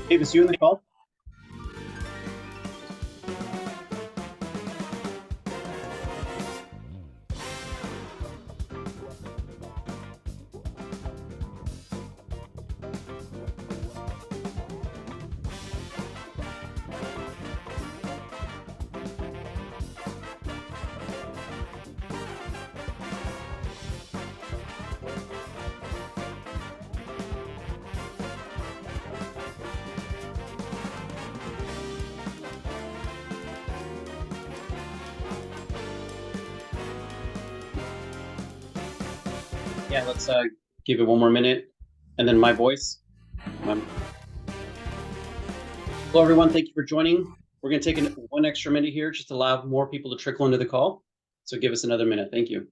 Davis, you in the call? Yeah, let's give it one more minute, and then my voice. Hello, everyone. Thank you for joining. We're going to take one extra minute here just to allow more people to trickle into the call. So give us another minute. Thank you.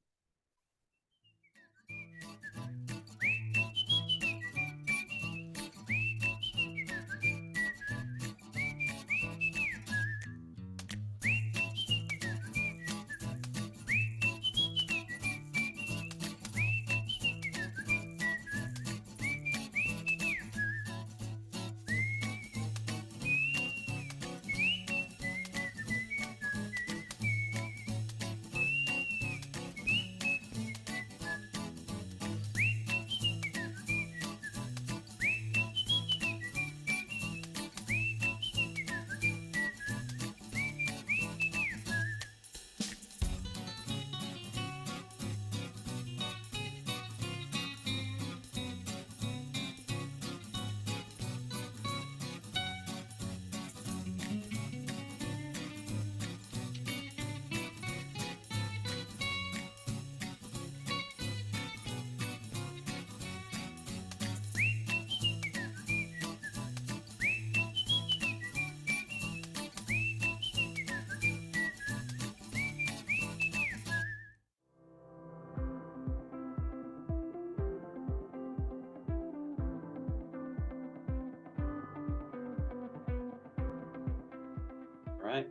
All right.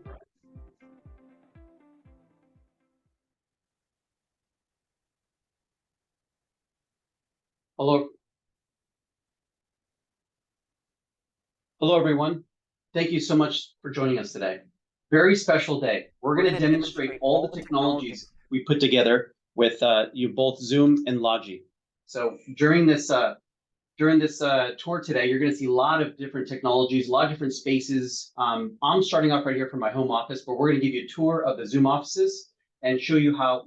Hello. Hello, everyone. Thank you so much for joining us today. Very special day. We're going to demonstrate all the technologies we put together with you both Zoom and Logi. So during this tour today, you're going to see a lot of different technologies, a lot of different spaces. I'm starting off right here from my home office, but we're going to give you a tour of the Zoom offices and show you how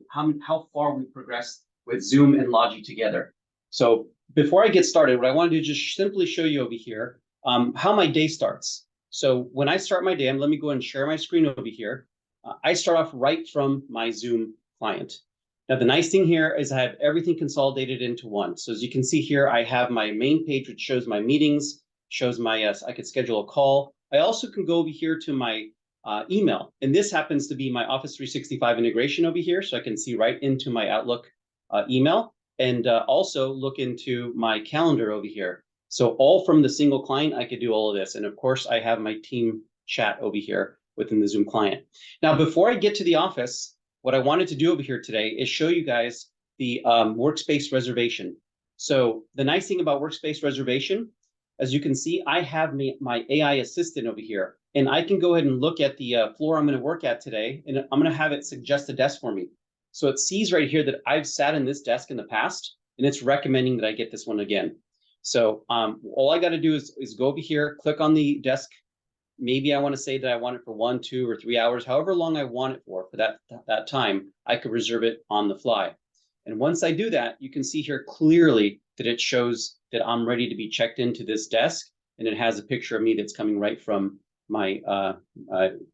far we've progressed with Zoom and Logi together. So before I get started, what I want to do is just simply show you over here how my day starts. So when I start my day, let me go and share my screen over here. I start off right from my Zoom client. Now, the nice thing here is I have everything consolidated into one. So as you can see here, I have my main page, which shows my meetings, shows my, I could schedule a call. I also can go over here to my email. And this happens to be my Office 365 integration over here. So I can see right into my Outlook email and also look into my calendar over here. So all from the single client, I could do all of this. And of course, I have my team chat over here within the Zoom client. Now, before I get to the office, what I wanted to do over here today is show you guys the workspace reservation. So the nice thing about workspace reservation, as you can see, I have my AI assistant over here, and I can go ahead and look at the floor I'm going to work at today, and I'm going to have it suggest a desk for me. So it sees right here that I've sat in this desk in the past, and it's recommending that I get this one again. So all I got to do is go over here, click on the desk. Maybe I want to say that I want it for 1, 2, or 3 hours, however long I want it for that time, I could reserve it on the fly. And once I do that, you can see here clearly that it shows that I'm ready to be checked into this desk, and it has a picture of me that's coming right from my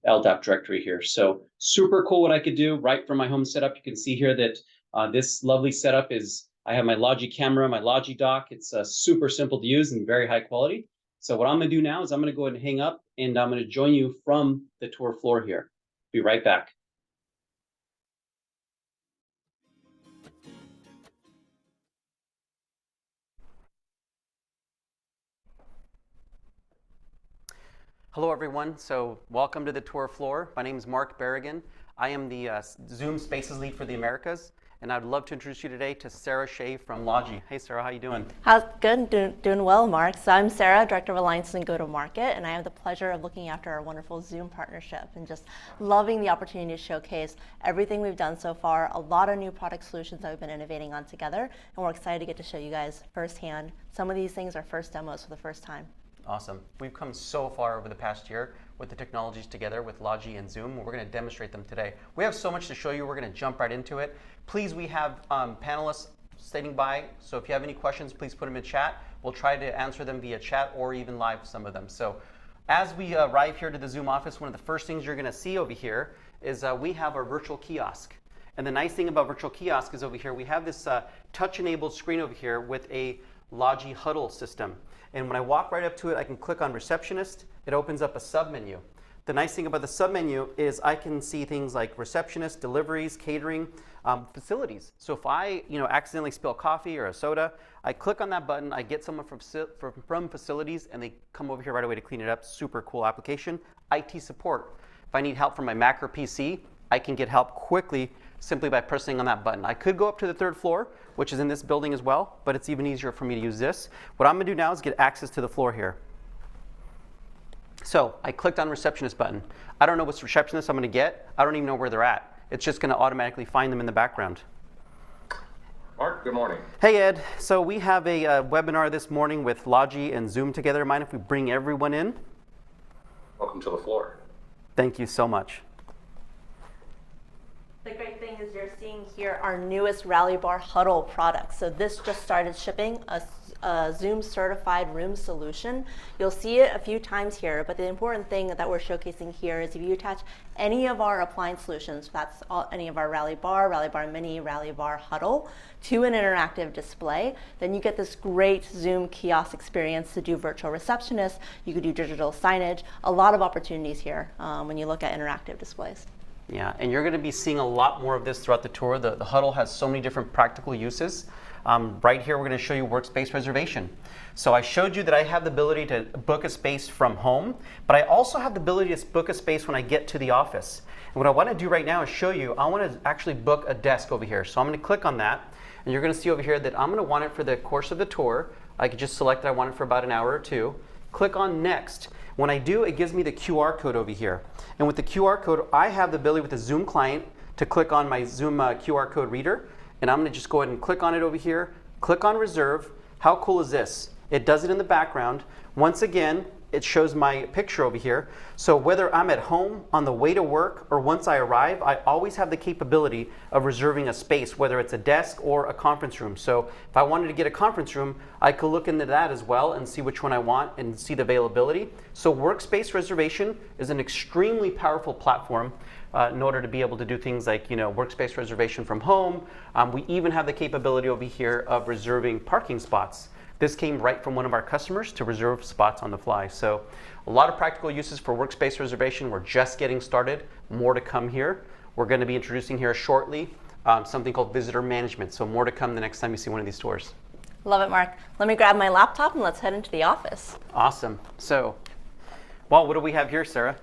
LDAP directory here. So super cool what I could do right from my home setup. You can see here that this lovely setup is, I have my Logi camera, my Logi dock. It's super simple to use and very high quality. So what I'm going to do now is I'm going to go ahead and hang up, and I'm going to join you from the tour floor here. Be right back. Hello, everyone. So welcome to the tour floor. My name is Mark Berrigan. I am the Zoom Spaces lead for the Americas. and I'd love to introduce you today to Sarah Shea from Logi. Hey Sarah, how you doing? How's good? Doing well, Mark. So I'm Sarah, Director of Alliance and Go-to-Market, and I have the pleasure of looking after our wonderful Zoom partnership and just loving the opportunity to showcase everything we've done so far, a lot of new product solutions that we've been innovating on together, and we're excited to get to show you guys firsthand. Some of these things are first demos for the first time. Awesome. We've come so far over the past year with the technologies together with Logi and Zoom. We're going to demonstrate them today. We have so much to show you. We're going to jump right into it. Please, we have panelists standing by, so if you have any questions, please put them in chat. We'll try to answer them via chat or even live some of them. So as we arrive here to the Zoom office, one of the first things you're going to see over here is we have our virtual kiosk. And the nice thing about virtual kiosk is over here, we have this touch-enabled screen over here with a Logi Huddle system. And when I walk right up to it, I can click on Receptionist. It opens up a sub-menu. The nice thing about the sub-menu is I can see things like receptionist, deliveries, catering, facilities. So if I accidentally spill coffee or a soda, I click on that button, I get someone from facilities, and they come over here right away to clean it up. Super cool application. IT support. If I need help from my Mac or PC, I can get help quickly simply by pressing on that button. I could go up to the third floor, which is in this building as well, but it's even easier for me to use this. What I'm going to do now is get access to the floor here. So I clicked on receptionist button. I don't know which receptionist I'm going to get. I don't even know where they're at. It's just going to automatically find them in the background. Mark, good morning. Hey Ed, so we have a webinar this morning with Logi and Zoom together. Mind if we bring everyone in? Welcome to the floor. Thank you so much. The great thing is you're seeing here our newest Rally Bar Huddle product. So this just started shipping, a Zoom certified room solution. You'll see it a few times here, but the important thing that we're showcasing here is if you attach any of our appliance solutions, that's any of our Rally Bar Mini, Rally Bar Huddle, to an interactive display, then you get this great Zoom kiosk experience to do virtual receptionist. You could do digital signage, a lot of opportunities here when you look at interactive displays. Yeah, and you're going to be seeing a lot more of this throughout the tour. The Huddle has so many different practical uses. Right here, we're going to show you workspace reservation. So I showed you that I have the ability to book a space from home, but I also have the ability to book a space when I get to the office. And what I want to do right now is show you, I want to actually book a desk over here. So I'm going to click on that, and you're going to see over here that I'm going to want it for the course of the tour. I could just select that I want it for about an hour or two. Click on Next. When I do, it gives me the QR code over here. And with the QR code, I have the ability with the Zoom client to click on my Zoom QR code reader. And I'm going to just go ahead and click on it over here. Click on Reserve. How cool is this? It does it in the background. Once again, it shows my picture over here. So whether I'm at home, on the way to work, or once I arrive, I always have the capability of reserving a space, whether it's a desk or a conference room. So if I wanted to get a conference room, I could look into that as well and see which one I want and see the availability. So workspace reservation is an extremely powerful platform in order to be able to do things like workspace reservation from home. We even have the capability over here of reserving parking spots. This came right from one of our customers to reserve spots on the fly. So a lot of practical uses for workspace reservation. We're just getting started. More to come here. We're going to be introducing here shortly something called visitor management. So more to come the next time you see one of these tours. Love it, Mark. Let me grab my laptop and let's head into the office. Awesome. So, well, what do we have here, Sarah?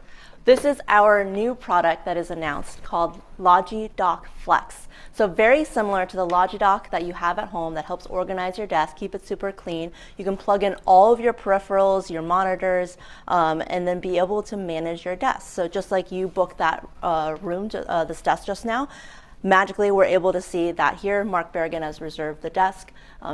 This is our new product that is announced called Logi Dock Flex. So very similar to the Logi Dock that you have at home that helps organize your desk, keep it super clean. You can plug in all of your peripherals, your monitors, and then be able to manage your desk. So just like you booked that this desk just now, magically we're able to see that here Mark Berrigan has reserved the desk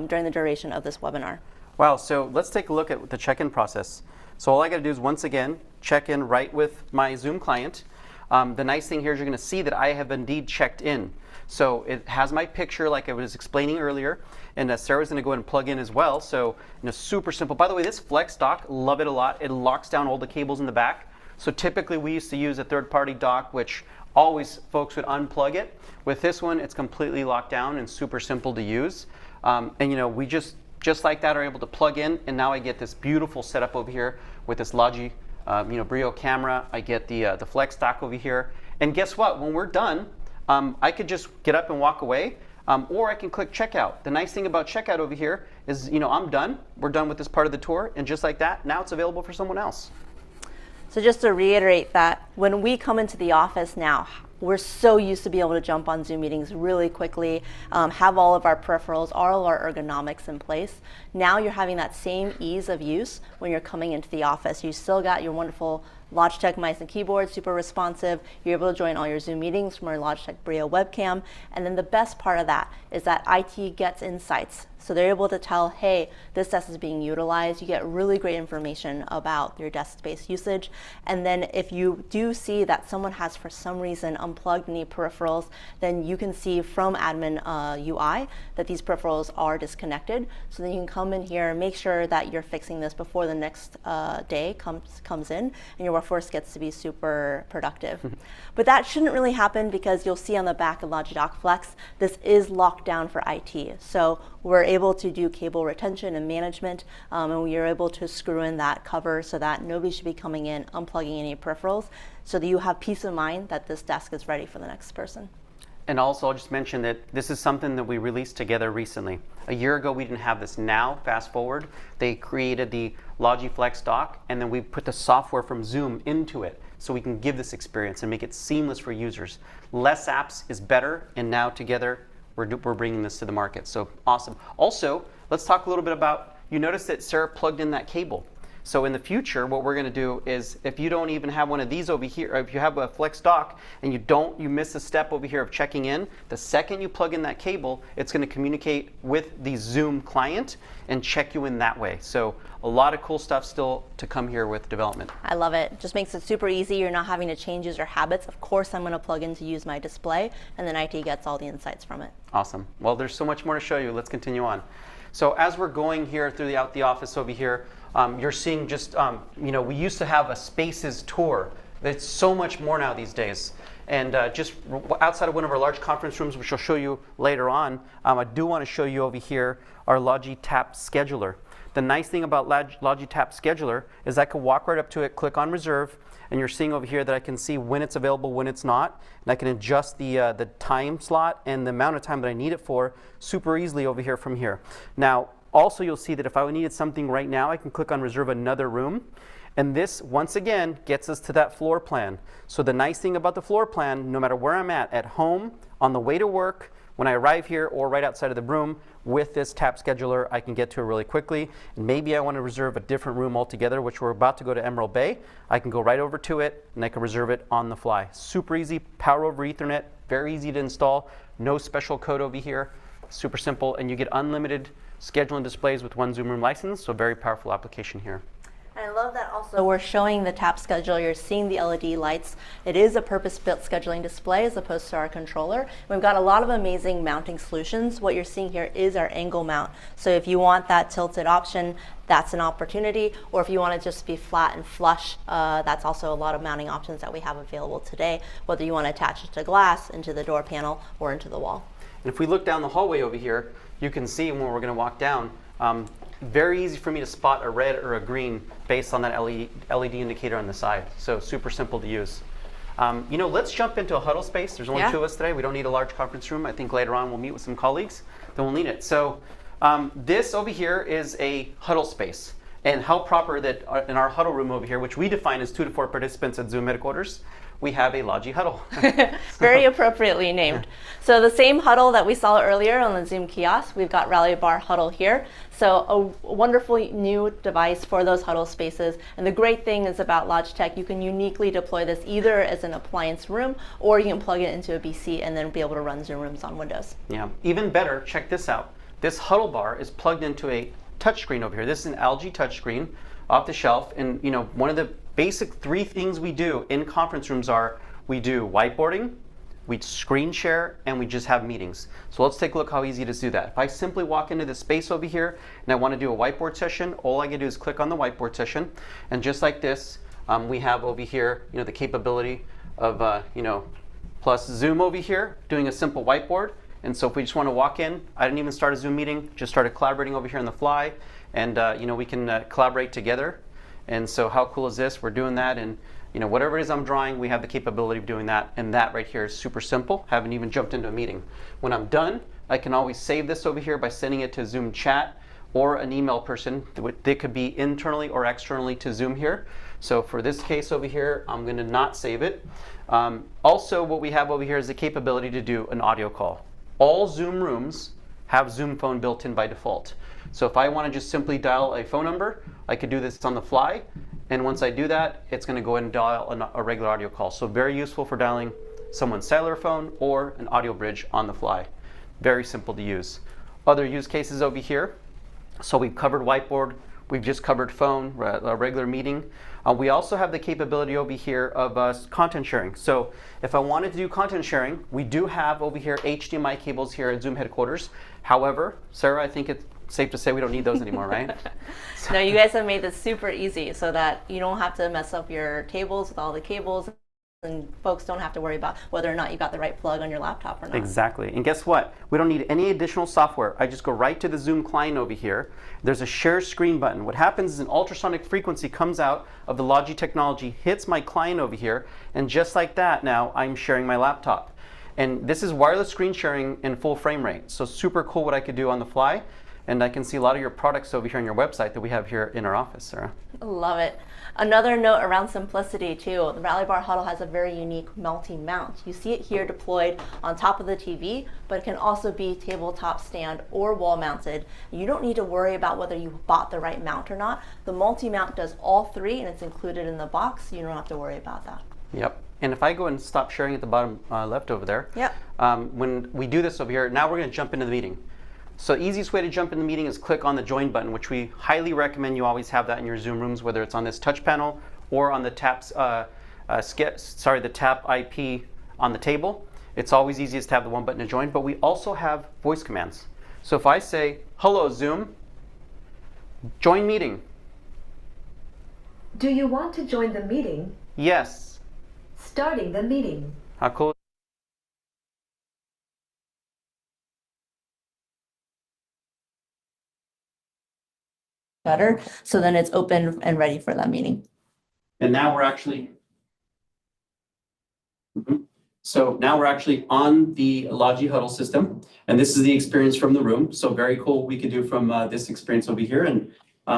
during the duration of this webinar. Wow, so let's take a look at the check-in process. So all I got to do is once again check in right with my Zoom client. The nice thing here is you're going to see that I have indeed checked in. So it has my picture like I was explaining earlier, and Sarah's going to go ahead and plug in as well. So super simple. By the way, this Flex dock, love it a lot. It locks down all the cables in the back. So typically we used to use a third-party dock, which always folks would unplug it. With this one, it's completely locked down and super simple to use. And we just like that are able to plug in, and now I get this beautiful setup over here with this Logi Brio camera. I get the Flex dock over here, and guess what? When we're done, I could just get up and walk away, or I can click checkout. The nice thing about checkout over here is, I'm done. We're done with this part of the tour, and just like that, now it's available for someone else. So just to reiterate that when we come into the office now, We're so used to be able to jump on Zoom meetings really quickly, have all of our peripherals, all of our ergonomics in place. Now you're having that same ease of use when you're coming into the office. You still got your wonderful Logitech mice and keyboard, super responsive. You're able to join all your Zoom meetings from our Logitech Brio webcam. And then the best part of that is that IT gets insights. So they're able to tell, hey, this desk is being utilized. You get really great information about your desk space usage. And then if you do see that someone has, for some reason, unplugged any peripherals, then you can see from admin UI that these peripherals are disconnected. So then you can come in here and make sure that you're fixing this before the next day comes in, and your workforce gets to be super productive. But that shouldn't really happen, because you'll see on the back of Logidock Flex, this is locked down for IT. So we're able to do cable retention and management, and we are able to screw in that cover so that nobody should be coming in, unplugging any peripherals, so that you have peace of mind that this desk is ready for the next person. And also, I'll just mention that this is something that we released together recently. A year ago, we didn't have this. Now, fast forward, they created the LogiFlex dock, and then we put the software from Zoom into it, so we can give this experience and make it seamless for users. Less apps is better, and now together, we're bringing this to the market. So awesome. Also, let's talk a little bit about, you notice that Sarah plugged in that cable. So in the future, what we're going to do is, if you don't even have one of these over here, or if you have a Flex dock and you miss a step over here of checking in, the second you plug in that cable, it's going to communicate with the Zoom client and check you in that way. So a lot of cool stuff still to come here with development. I love it. Just makes it super easy. You're not having to change user habits. Of course, I'm going to plug in to use my display, and then IT gets all the insights from it. Awesome. Well, there's so much more to show you. Let's continue on. So as we're going here throughout the office over here, you're seeing just, we used to have a spaces tour. It's so much more now these days. And just outside of one of our large conference rooms, which I'll show you later on, I do want to show you over here our Logitap scheduler. The nice thing about Logitap scheduler is I can walk right up to it, click on reserve, and you're seeing over here that I can see when it's available, when it's not, and I can adjust the time slot and the amount of time that I need it for super easily over here from here. Now, also you'll see that if I needed something right now, I can click on reserve another room, and this once again gets us to that floor plan. So the nice thing about the floor plan, no matter where I'm at home, on the way to work, when I arrive here, or right outside of the room, with this tap scheduler, I can get to it really quickly. And maybe I want to reserve a different room altogether, which we're about to go to Emerald Bay. I can go right over to it, and I can reserve it on the fly. Super easy, power over Ethernet, very easy to install, no special code over here, super simple, and you get unlimited scheduling displays with one Zoom Room license, so very powerful application here. And I love that also we're showing the tap schedule. You're seeing the LED lights. It is a purpose-built scheduling display as opposed to our controller. We've got a lot of amazing mounting solutions. What you're seeing here is our angle mount. So if you want that tilted option, that's an opportunity. Or if you want to just be flat and flush, that's also a lot of mounting options that we have available today, whether you want to attach it to glass, into the door panel, or into the wall. And if we look down the hallway over here, you can see when we're going to walk down, very easy for me to spot a red or a green based on that LED indicator on the side. So super simple to use. Let's jump into a huddle space. There's only two of us today. We don't need a large conference room. I think later on we'll meet with some colleagues. Then we'll need it. So this over here is a huddle space. And how proper that in our huddle room over here, which we define as 2 to 4 participants at Zoom headquarters, we have a Logi huddle. Very appropriately named. So the same huddle that we saw earlier on the Zoom kiosk, we've got Rally Bar Huddle here. So a wonderful new device for those huddle spaces. And the great thing is about Logitech, you can uniquely deploy this either as an appliance room, or you can plug it into a BC and then be able to run Zoom Rooms on Windows. Yeah, even better, check this out. This huddle bar is plugged into a touchscreen over here. This is an LG touchscreen off the shelf. And one of the basic 3 things we do in conference rooms are we do whiteboarding, we screen share, and we just have meetings. So let's take a look how easy it is to do that. If I simply walk into this space over here and I want to do a whiteboard session, all I can do is click on the whiteboard session, and just like this, we have over here the capability of plus Zoom over here doing a simple whiteboard. And so if we just want to walk in, I didn't even start a Zoom meeting, just started collaborating over here on the fly, and we can collaborate together. And so how cool is this? We're doing that, and whatever it is I'm drawing, we have the capability of doing that, and that right here is super simple. Haven't even jumped into a meeting. When I'm done, I can always save this over here by sending it to Zoom chat or an email person. They could be internally or externally to Zoom here. So for this case over here, I'm going to not save it. Also, what we have over here is the capability to do an audio call. All Zoom rooms have Zoom phone built in by default. So if I want to just simply dial a phone number, I could do this on the fly. And once I do that, it's going to go ahead and dial a regular audio call. So very useful for dialing someone's cellular phone or an audio bridge on the fly. Very simple to use. Other use cases over here. So we've covered whiteboard. We've just covered phone, a regular meeting. We also have the capability over here of content sharing. So if I wanted to do content sharing, we do have over here HDMI cables here at Zoom headquarters. However, Sarah, I think it's safe to say we don't need those anymore, right? No, you guys have made this super easy so that you don't have to mess up your tables with all the cables, and folks don't have to worry about whether or not you got the right plug on your laptop or not. Exactly. And guess what? We don't need any additional software. I just go right to the Zoom client over here. There's a share screen button. What happens is an ultrasonic frequency comes out of the Logi technology, hits my client over here, and just like that now I'm sharing my laptop. And this is wireless screen sharing in full frame rate. So super cool what I could do on the fly. And I can see a lot of your products over here on your website that we have here in our office, Sarah. Love it. Another note around simplicity too, the Rally Bar Huddle has a very unique multi-mount. You see it here deployed on top of the TV, but it can also be tabletop stand or wall mounted. You don't need to worry about whether you bought the right mount or not. The multi-mount does all three and it's included in the box. You don't have to worry about that. Yep. And if I go and stop sharing at the bottom left over there, yep. When we do this over here, now we're going to jump into the meeting. So the easiest way to jump in the meeting is click on the join button, which we highly recommend you always have that in your Zoom rooms, whether it's on this touch panel or on the tap IP on the table. It's always easiest to have the one button to join, but we also have voice commands. So if I say, hello Zoom, join meeting. Do you want to join the meeting? Yes. Starting the meeting. How cool. Better, so then it's open and ready for that meeting. And now we're actually, so now we're actually on the Logi Huddle system, and this is the experience from the room. So very cool what we could do from this experience over here, and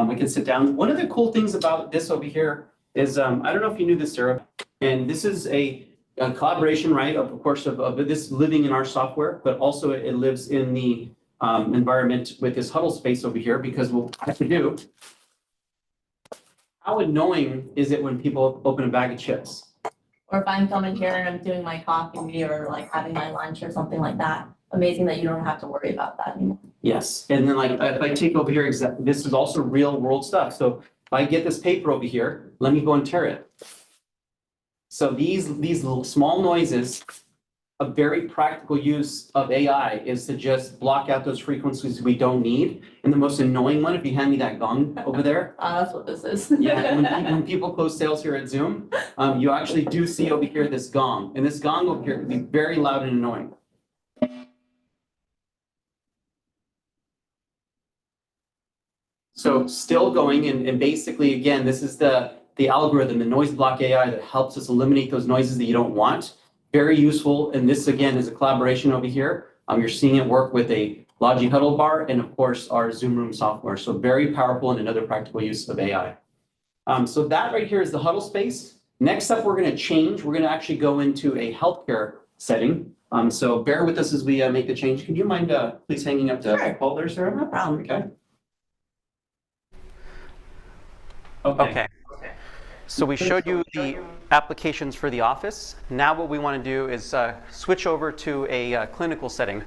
we can sit down. One of the cool things about this over here is, I don't know if you knew this, Sarah, and this is a collaboration, right, of course, of this living in our software, but also it lives in the environment with this huddle space over here, because what I have to do, how annoying is it when people open a bag of chips? Or if I'm coming here and I'm doing my coffee or like having my lunch or something like that. Amazing that you don't have to worry about that anymore. Yes, and then like if I take over here, this is also real world stuff. So if I get this paper over here, let me go and tear it. So these little small noises, a very practical use of AI is to just block out those frequencies we don't need. And the most annoying one, if you hand me that gong over there. That's what this is. Yeah, when people close sales here at Zoom, you actually do see over here this gong. And this gong over here can be very loud and annoying. So still going, and basically, again, this is the algorithm, the noise block AI that helps us eliminate those noises that you don't want. Very useful, and this again is a collaboration over here. You're seeing it work with a Logi Huddle bar and of course our Zoom Room software. So very powerful and another practical use of AI. So that right here is the huddle space. Next up, we're going to change. We're going to actually go into a healthcare setting. So bear with us as we make the change. Can you mind please hanging up the call there, Sarah? No problem. Okay. So we showed you the applications for the office. Now what we want to do is switch over to a clinical setting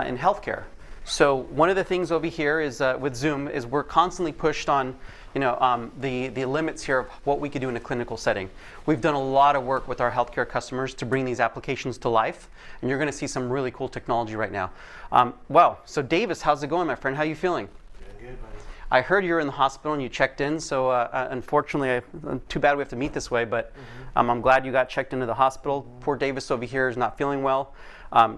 in healthcare. So one of the things over here is with Zoom is we're constantly pushed on, the limits here of what we could do in a clinical setting. We've done a lot of work with our healthcare customers to bring these applications to life, and you're going to see some really cool technology right now. Well, so Davis, how's it going, my friend? How are you feeling? Good, buddy. I heard you're in the hospital and you checked in, so unfortunately, too bad we have to meet this way, but I'm glad you got checked into the hospital. Poor Davis over here is not feeling well.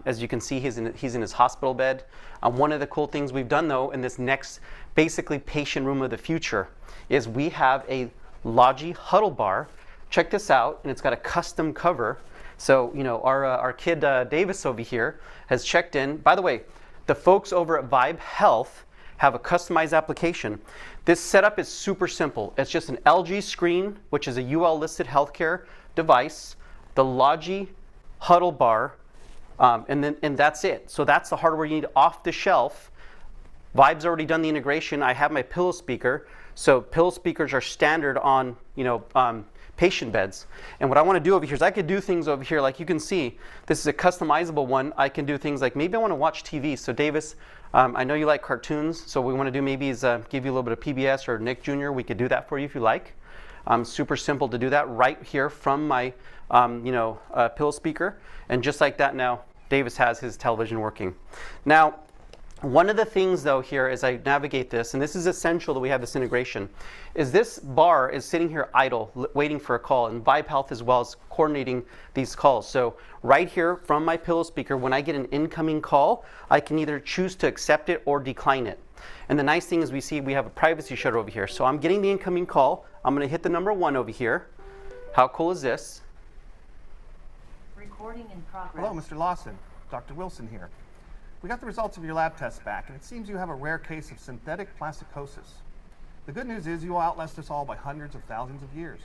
As you can see, he's in his hospital bed. One of the cool things we've done, though, in this next, basically, patient room of the future, is we have a Logi Huddle bar. Check this out, and it's got a custom cover. So, our kid Davis over here has checked in. By the way, the folks over at Vibe Health have a customized application. This setup is super simple. It's just an LG screen, which is a UL listed healthcare device, the Logi Huddle bar, and that's it. So that's the hardware you need off the shelf. Vibe's already done the integration. I have my pillow speaker. So pillow speakers are standard on patient beds. And what I want to do over here is I could do things over here, like you can see, this is a customizable one. I can do things like maybe I want to watch TV. So Davis, I know you like cartoons, so what we want to do maybe is give you a little bit of PBS or Nick Jr. We could do that for you if you like. Super simple to do that right here from my pillow speaker. And just like that now, Davis has his television working. Now, one of the things though here as I navigate this, and this is essential that we have this integration, is this bar is sitting here idle, waiting for a call, and Vibe Health as well is coordinating these calls. So right here from my pillow speaker, when I get an incoming call, I can either choose to accept it or decline it. And the nice thing is we have a privacy shutter over here. So I'm getting the incoming call. I'm going to hit the number 1 over here. How cool is this? Recording in progress. Hello, Mr. Lawson. Dr. Wilson here. We got the results of your lab tests back, and it seems you have a rare case of synthetic plasticosis. The good news is you will outlast us all by hundreds of thousands of years.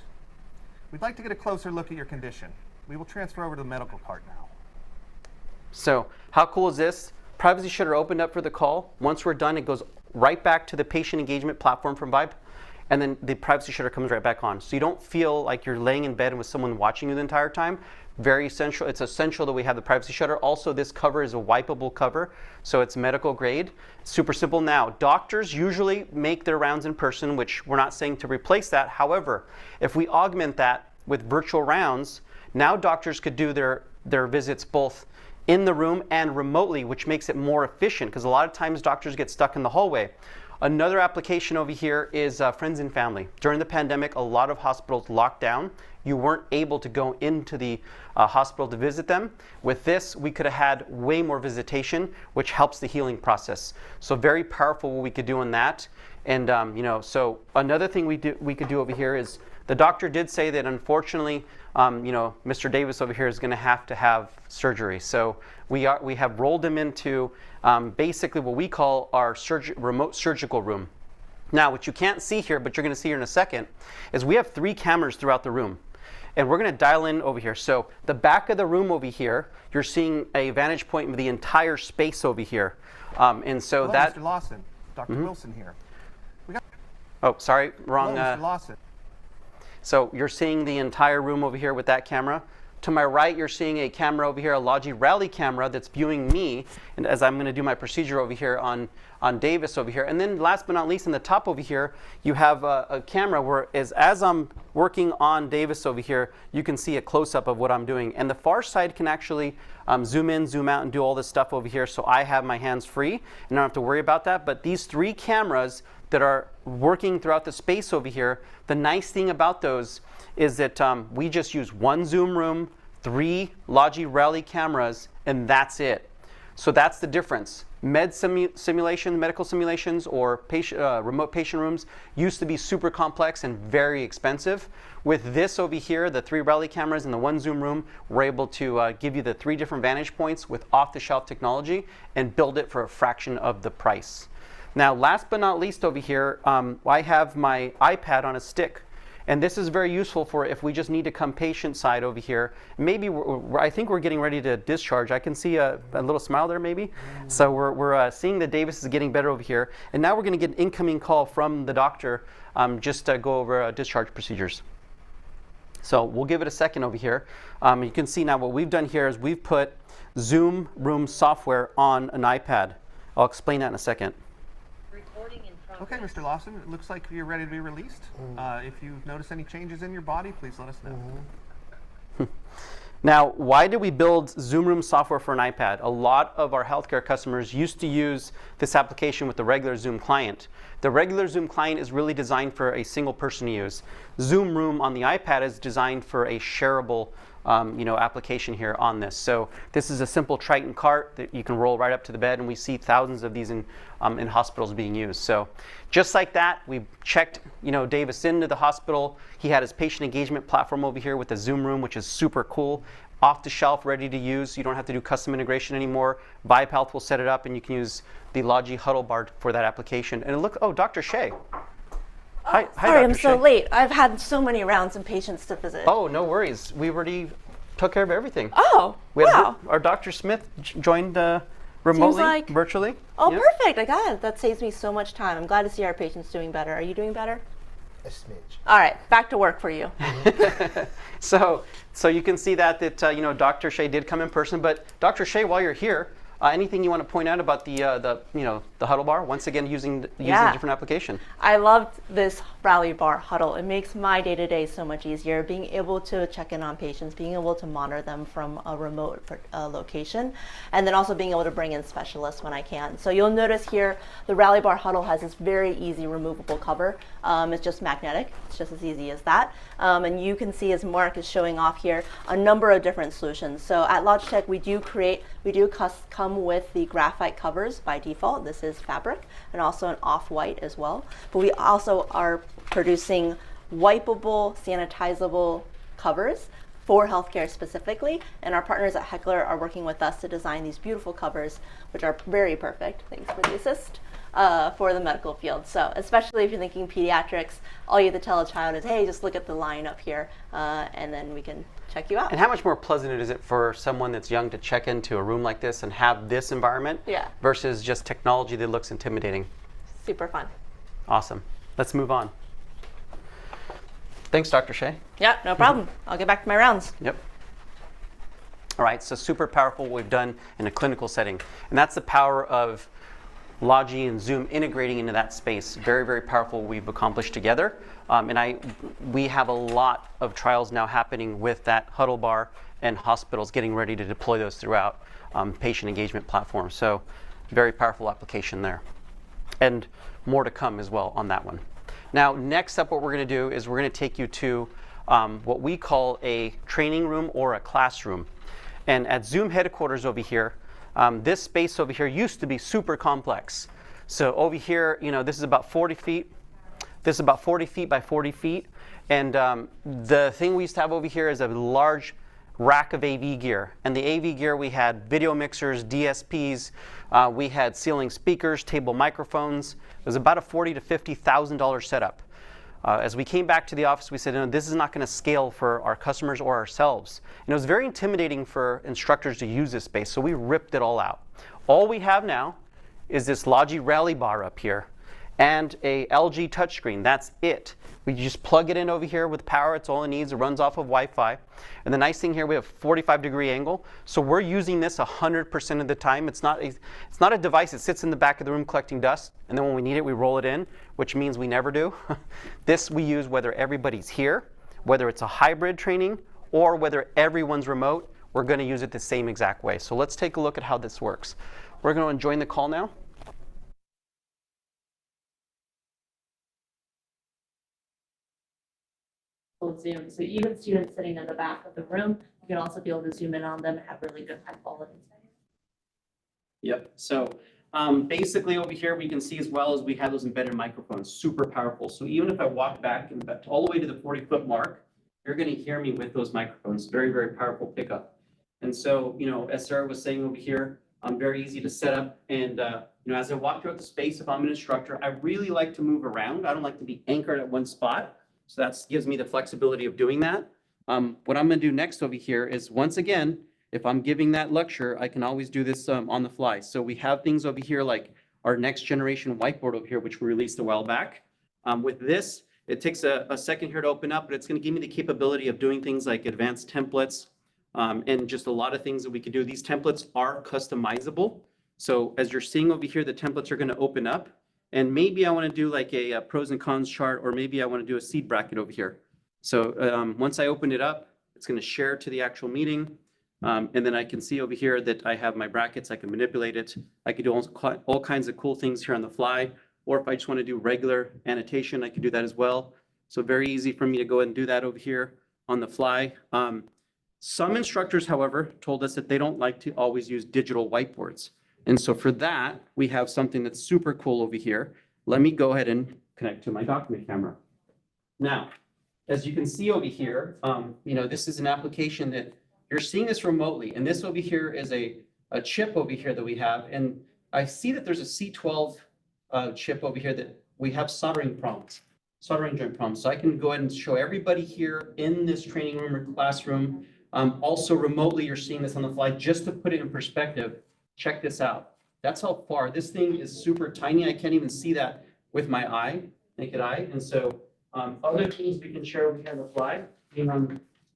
We'd like to get a closer look at your condition. We will transfer over to the medical cart now. So how cool is this? Privacy shutter opened up for the call. Once we're done, it goes right back to the patient engagement platform from Vibe, and then the privacy shutter comes right back on. So you don't feel like you're laying in bed with someone watching you the entire time. Very essential. It's essential that we have the privacy shutter. Also, this cover is a wipeable cover, so it's medical grade. Super simple. Now, doctors usually make their rounds in person, which we're not saying to replace that. However, if we augment that with virtual rounds, now doctors could do their visits both in the room and remotely, which makes it more efficient because a lot of times doctors get stuck in the hallway. Another application over here is friends and family. During the pandemic, a lot of hospitals locked down. You weren't able to go into the hospital to visit them. With this, we could have had way more visitation, which helps the healing process. So very powerful what we could do on that. And so another thing we could do over here is the doctor did say that unfortunately, Mr. Davis over here is going to have surgery. So we have rolled him into basically what we call our remote surgical room. Now, what you can't see here, but you're going to see here in a second, is we have 3 cameras throughout the room. And we're going to dial in over here. So the back of the room over here, you're seeing a vantage point of the entire space over here. And so Hello, Mr. Lawson. Dr. Wilson here. Oh, sorry, wrong. Hello, Mr. Lawson. So you're seeing the entire room over here with that camera. To my right, you're seeing a camera over here, a Logi Rally camera that's viewing me, and as I'm going to do my procedure over here on Davis over here. And then last but not least, in the top over here, you have a camera where as I'm working on Davis over here, you can see a close-up of what I'm doing. And the far side can actually zoom in, zoom out, and do all this stuff over here, so I have my hands free and I don't have to worry about that. But these 3 cameras that are working throughout the space over here, the nice thing about those is that we just use 1 Zoom room, 3 Logi Rally cameras, and that's it. So that's the difference. Medical simulations, or remote patient rooms used to be super complex and very expensive. With this over here, the 3 Rally cameras and the 1 Zoom room, we're able to give you the 3 different vantage points with off-the-shelf technology and build it for a fraction of the price. Now, last but not least over here, I have my iPad on a stick. And this is very useful for if we just need to come patient side over here. Maybe I think we're getting ready to discharge. I can see a little smile there maybe. So we're seeing that Davis is getting better over here. And now we're going to get an incoming call from the doctor just to go over discharge procedures. So we'll give it a second over here. You can see now what we've done here is we've put Zoom Room software on an iPad. I'll explain that in a second. Okay, Mr. Lawson, it looks like you're ready to be released. If you notice any changes in your body, please let us know. Now, why did we build Zoom Room software for an iPad? A lot of our healthcare customers used to use this application with the regular Zoom client. The regular Zoom client is really designed for a single person to use. Zoom Room on the iPad is designed for a shareable application here on this. So this is a simple Triton cart that you can roll right up to the bed, and we see thousands of these in hospitals being used. So just like that, we checked Davis into the hospital. He had his patient engagement platform over here with the Zoom Room, which is super cool. off the shelf, ready to use. You don't have to do custom integration anymore. ViPath will set it up, and you can use the Logi Huddle Bar for that application. And look, oh, Dr. Shea. Hi, Sorry, I'm Dr. so Shea. late. I've had so many rounds and patients to visit. Oh, no worries. We already took care of everything. Oh, We had wow. our Dr. Smith joined remotely, like- virtually. Oh, Yeah. perfect. I got it. That saves me so much time. I'm glad to see our patients doing better. Are you doing better? A smidge. All right, back to work for you. So you can see that you know, Dr. Shea did come in person. But Dr. Shea, while you're here, anything you want to point out about the you know, the Huddle Bar? Once again, using Yeah. a different application. I loved this Rally Bar Huddle. It makes my day-to-day so much easier. Being able to check in on patients, being able to monitor them from a remote location, and then also being able to bring in specialists when I can. So you'll notice here, the Rally Bar Huddle has this very easy removable cover. It's just magnetic. It's just as easy as that. And you can see, as Mark is showing off here, a number of different solutions. So at Logitech, we do come with the graphite covers by default. This is fabric, and also an off-white as well. But we also are producing wipeable, sanitizable covers for healthcare specifically, and our partners at Heckler are working with us to design these beautiful covers, which are very perfect, thanks for the assist, for the medical field. So especially if you're thinking pediatrics, all you have to tell a child is, hey, just look at the line up here, and then we can check you out. And how much more pleasant is it for someone that's young to check into a room like this and have this environment Yeah. versus just technology that looks intimidating? Super fun. Awesome. Let's move on. Thanks, Dr. Shea. Yeah, no problem. I'll get back to my rounds. Yep. All right, so super powerful what we've done in a clinical setting. And that's the power of Logi and Zoom integrating into that space. Very, very powerful what we've accomplished together. We have a lot of trials now happening with that Huddle Bar and hospitals getting ready to deploy those throughout patient engagement platforms. So very powerful application there. And more to come as well on that one. Now, next up, what we're going to do is we're going to take you to what we call a training room or a classroom. And at Zoom headquarters over here, this space over here used to be super complex. So over here, you know, this is about 40 feet. This is about 40 feet by 40 feet. And the thing we used to have over here is a large rack of AV gear. And the AV gear, we had video mixers, DSPs, we had ceiling speakers, table microphones. It was about a $40,000 to $50,000 setup. As we came back to the office, we said, no, this is not going to scale for our customers or ourselves. And it was very intimidating for instructors to use this space, so we ripped it all out. All we have now is this Logi Rally Bar up here and a LG touchscreen. That's it. We just plug it in over here with power. It's all it needs. It runs off of Wi-Fi. And the nice thing here, we have 45-degree angle. So we're using this 100% of the time. It's not a device that sits in the back of the room collecting dust. And then when we need it, we roll it in, which means we never do. This we use whether everybody's here, whether it's a hybrid training, or whether everyone's remote. We're going to use it the same exact way. So let's take a look at how this works. We're going to join the call now. Zoom. So even students sitting in the back of the room, you can also be able to zoom in on them and have really good high quality. Yep. So basically over here, we can see as well as we have those embedded microphones, super powerful. So even if I walk back and all the way to the 40-foot mark, you're going to hear me with those microphones. Very, very powerful pickup. And so, you know, as Sarah was saying over here, very easy to set up. And, you know, as I walk throughout the space, if I'm an instructor, I really like to move around. I don't like to be anchored at one spot. So that gives me the flexibility of doing that. What I'm going to do next over here is, once again, if I'm giving that lecture, I can always do this on the fly. So we have things over here like our next generation whiteboard over here, which we released a while back. With this, it takes a second here to open up, but it's going to give me the capability of doing things like advanced templates and just a lot of things that we could do. These templates are customizable. So as you're seeing over here, the templates are going to open up. And maybe I want to do like a pros and cons chart, or maybe I want to do a seed bracket over here. So once I open it up, it's going to share to the actual meeting. And then I can see over here that I have my brackets. I can manipulate it. I could do all kinds of cool things here on the fly. Or if I just want to do regular annotation, I could do that as well. So very easy for me to go ahead and do that over here on the fly. Some instructors, however, told us that they don't like to always use digital whiteboards. And so for that, we have something that's super cool over here. Let me go ahead and connect to my document camera. Now, as you can see over here, you know, this is an application that you're seeing this remotely, and this over here is a chip over here that we have, and I see that there's a C12 chip over here that we have soldering joint problems. So I can go ahead and show everybody here in this training room or classroom. Also remotely, you're seeing this on the fly. Just to put it in perspective, check this out. That's how far. This thing is super tiny. I can't even see that with my eye, naked eye. And so other things we can share over here on the fly.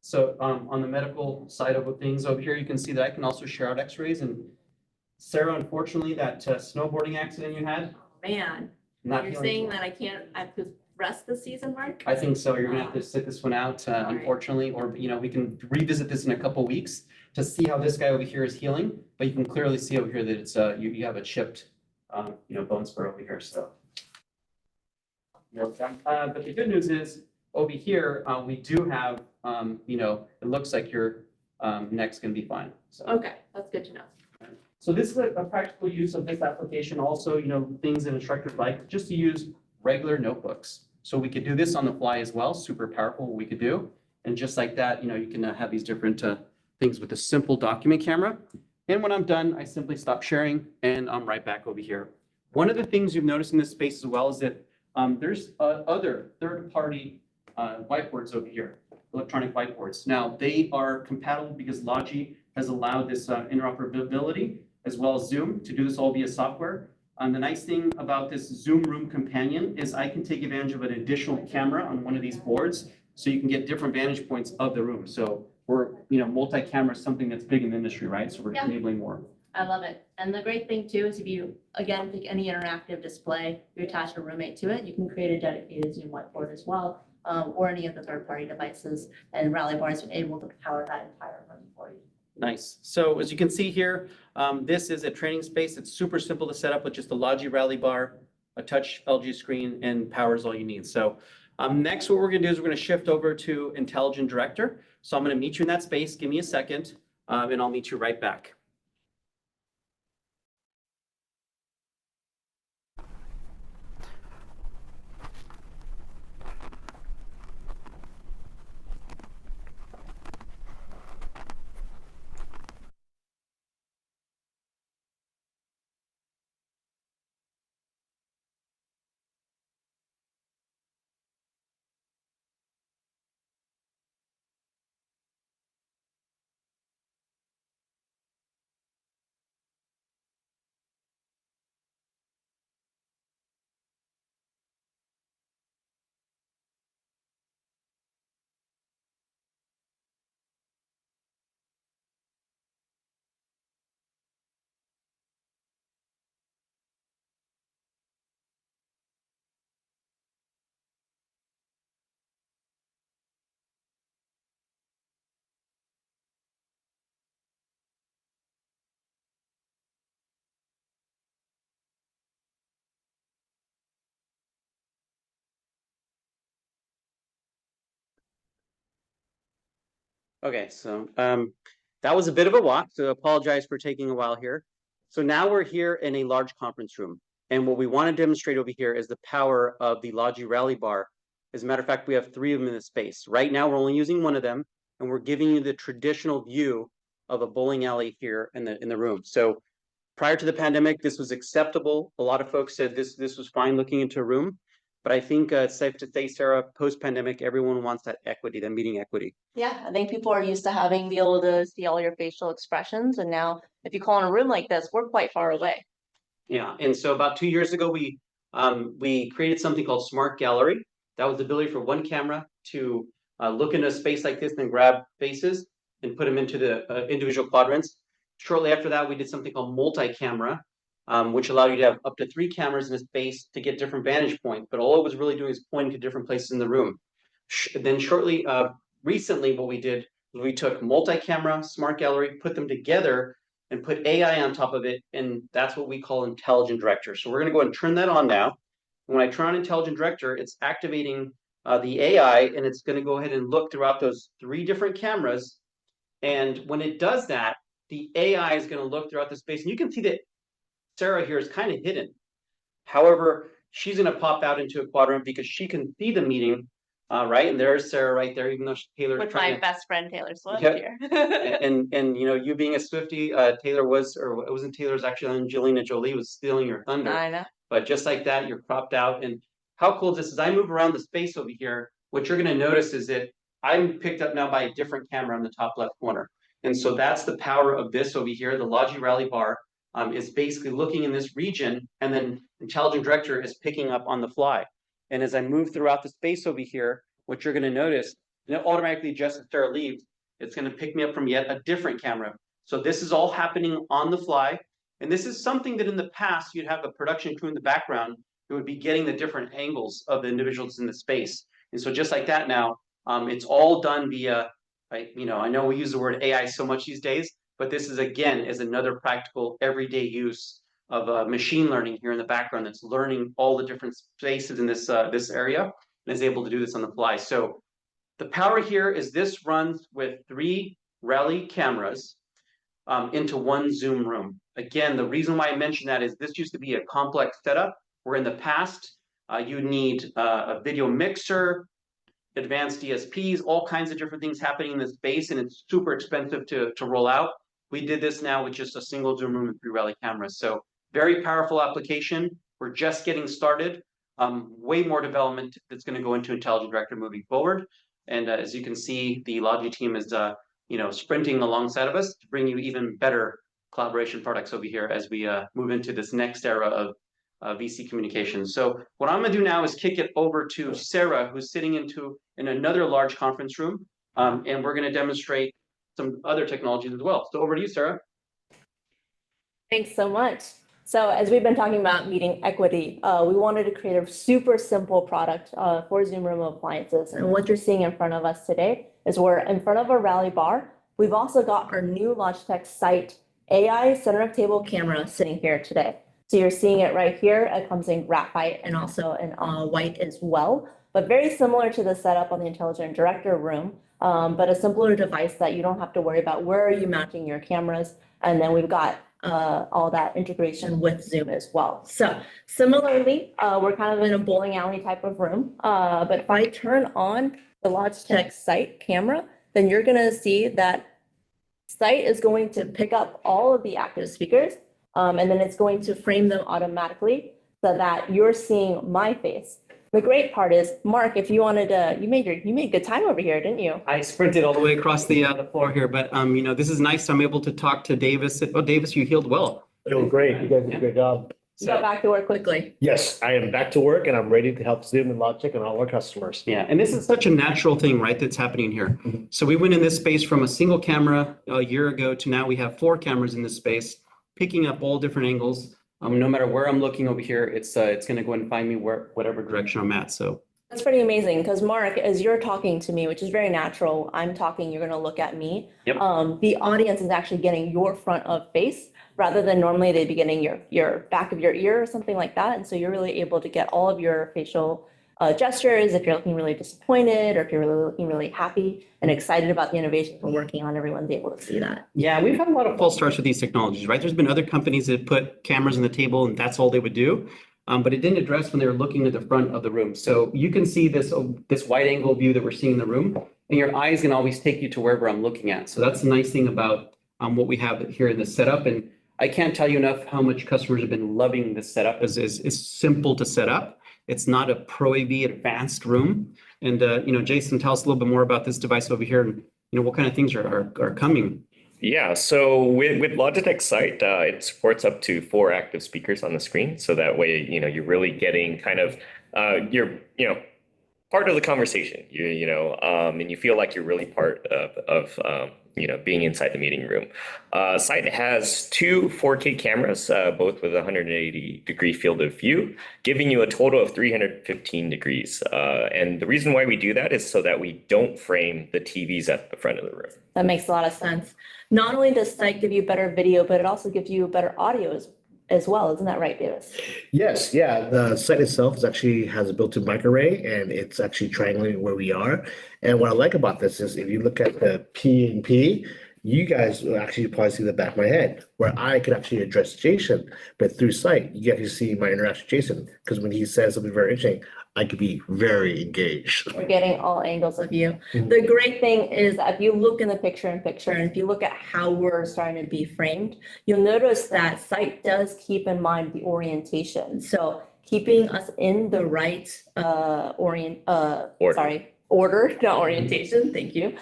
So on the medical side of things over here, you can see that I can also share out x-rays. And Sarah, unfortunately, that snowboarding accident you had, Man, not you're healing saying too that I have to rest the season, Mark? I think so. You're gonna have to sit this one out, unfortunately, or, we can revisit this in a couple weeks to see how this guy over here is healing. But you can clearly see over here that it's, you have a chipped, bone spur over here, so. But the good news is, over here, we do have, it looks like your, neck's gonna be fine, so. Okay, that's good to know. So this is a practical use of this application also, things an instructor like, just to use regular notebooks. So we could do this on the fly as well, super powerful what we could do. And just like that, you can have these different things with a simple document camera. And when I'm done, I simply stop sharing and I'm right back over here. One of the things you've noticed in this space as well is that there's other third-party whiteboards over here, electronic whiteboards. Now, they are compatible because Logi has allowed this interoperability as well as Zoom to do this all via software. The nice thing about this Zoom Room Companion is I can take advantage of an additional camera on one of these boards, so you can get different vantage points of the room. So we're, multi-camera is something that's big in the industry, right? So we're enabling more. I love it. And the great thing too is if you, again, pick any interactive display, you attach a roommate to it, you can create a dedicated Zoom whiteboard as well, or any of the third-party devices, and Rallybar is able to power that entire room for you. Nice. So as you can see here, this is a training space. It's super simple to set up with just a Logi Rallybar, a touch LG screen, and power is all you need. So next, what we're going to do is we're going to shift over to Intelligent Director. So I'm going to meet you in that space. Give me a second, and I'll meet you right back. Okay, so that was a bit of a walk, so I apologize for taking a while here. So now we're here in a large conference room. And what we want to demonstrate over here is the power of the Logi Rallybar. As a matter of fact, we have 3 of them in the space. Right now, we're only using one of them, and we're giving you the traditional view of a bowling alley here in the room. So prior to the pandemic, this was acceptable. A lot of folks said this was fine looking into a room. But I think it's safe to say, Sarah, post-pandemic, everyone wants that equity, that meeting equity. Yeah, I think people are used to be able to see all your facial expressions. And now if you call in a room like this, we're quite far away. Yeah, and so about 2 years ago, we created something called Smart Gallery. That was the ability for one camera to look into a space like this and grab faces and put them into the individual quadrants. Shortly after that, we did something called multi-camera, which allowed you to have up to 3 cameras in a space to get different vantage points. But all it was really doing is pointing to different places in the room. Then shortly, recently, what we did was we took multi-camera, Smart Gallery, put them together, and put AI on top of it, and that's what we call Intelligent Director. So we're going to go ahead and turn that on now. When I turn on Intelligent Director, it's activating the AI, and it's going to go ahead and look throughout those 3 different cameras. And when it does that, the AI is going to look throughout the space, and you can see that Sarah here is kind of hidden. However, she's going to pop out into a quadrant because she can see the meeting Right, and there's Sarah right there, even though Taylor's With trying my to. best friend Taylor Swift Yep. here. And you know, you being a Swiftie, Taylor was, or it wasn't Taylor's actually, Angelina Jolie was stealing your thunder. I know. But just like that, you're cropped out. And how cool is this? As I move around the space over here, what you're going to notice is that I'm picked up now by a different camera in the top left corner. And so that's the power of this over here. The Logi Rally Bar is basically looking in this region, and then Intelligent Director is picking up on the fly. And as I move throughout the space over here, what you're going to notice, and it automatically, just as Sarah leaves, it's going to pick me up from yet a different camera. So this is all happening on the fly. And this is something that in the past, you'd have a production crew in the background who would be getting the different angles of the individuals in the space. And so just like that now, it's all done via, you know, I know we use the word AI so much these days, but this is, again, is another practical everyday use of machine learning here in the background that's learning all the different spaces in this area and is able to do this on the fly. So the power here is this runs with 3 Rally cameras into one Zoom room. Again, the reason why I mentioned that is this used to be a complex setup, where in the past, you need a video mixer, advanced DSPs, all kinds of different things happening in this space, and it's super expensive to roll out. We did this now with just a single Zoom room and 3 Rally cameras. So very powerful application. We're just getting started. Way more development that's going to go into Intelligent Director moving forward. And as you can see, the Logi team is you know, sprinting alongside of us to bring you even better collaboration products over here as we move into this next era of VC communications. So what I'm going to do now is kick it over to Sarah, who's sitting in another large conference room, and we're going to demonstrate some other technologies as well. So over to you, Sarah. Thanks so much. So as we've been talking about meeting equity, we wanted to create a super simple product for Zoom Room appliances. And what you're seeing in front of us today is we're in front of a Rally Bar. We've also got our new Logitech Sight AI center of table camera sitting here today. So you're seeing it right here. It comes in graphite and also in white as well, but very similar to the setup on the Intelligent Director room, but a simpler device that you don't have to worry about where are you mounting your cameras. And then we've got all that integration with Zoom as well. So similarly, we're kind of in a bowling alley type of room, but if I turn on the Logitech Sight camera, then you're gonna see that Sight is going to pick up all of the active speakers, and then it's going to frame them automatically so that you're seeing my face. The great part is, Mark, if you wanted to, you made good time over here, didn't you? I sprinted all the way across the floor here, but you know, this is nice. I'm able to talk to Davis. Oh, Davis, you healed well. Doing great. You guys did a great job. You got back to work quickly. Yes, I am back to work and I'm ready to help Zoom and Logitech and all our customers. Yeah, and this is such a natural thing, right, that's happening here. So we went in this space from a single camera a year ago to now we have 4 cameras in this space, picking up all different angles. No matter where I'm looking over here, it's going to go and find me whatever direction I'm at. So That's pretty amazing because Mark, as you're talking to me, which is very natural, I'm talking, you're going to look at me. Yep. The audience is actually getting your front of face rather than normally they'd be getting your back of your ear or something like that. And so you're really able to get all of your facial gestures. If you're looking really disappointed or if you're really looking really happy and excited about the innovations we're working on, everyone's able to see that. yeah, we've had a lot of false starts with these technologies, right? There's been other companies that put cameras on the table and that's all they would do. But it didn't address when they were looking at the front of the room. So you can see this wide angle view that we're seeing in the room, and your eyes can always take you to wherever I'm looking at. So that's the nice thing about what we have here in this setup. And I can't tell you enough how much customers have been loving this setup. It's simple to set up. It's not a Pro AV advanced room. And Jason, tell us a little bit more about this device over here, and what kind of things are coming. Yeah, so with Logitech Sight, it supports up to 4 active speakers on the screen. So that way, you're really getting kind of you're part of the conversation. And you feel like you're really part of being inside the meeting room. Sight has 2 4K cameras, both with 180-degree field of view, giving you a total of 315 degrees. And the reason why we do that is so that we don't frame the TVs at the front of the room. That makes a lot of sense. Not only does Sight give you better video, but it also gives you better audio as well. Isn't that right, Davis? Yes, yeah. The Sight itself has a built-in mic array and it's actually triangulating where we are. And what I like about this is if you look at the P&P, you guys will actually probably see the back of my head where I could actually address Jason, but through Sight, you get to see my interaction with Jason because when he says something very interesting, I could be very engaged. We're getting all angles of you. Mhm. The great thing is that if you look in the picture-in-picture, and if you look at how we're starting to be framed, you'll notice that Sight does keep in mind the orientation. So keeping us in the right Order. order, not orientation, thank you.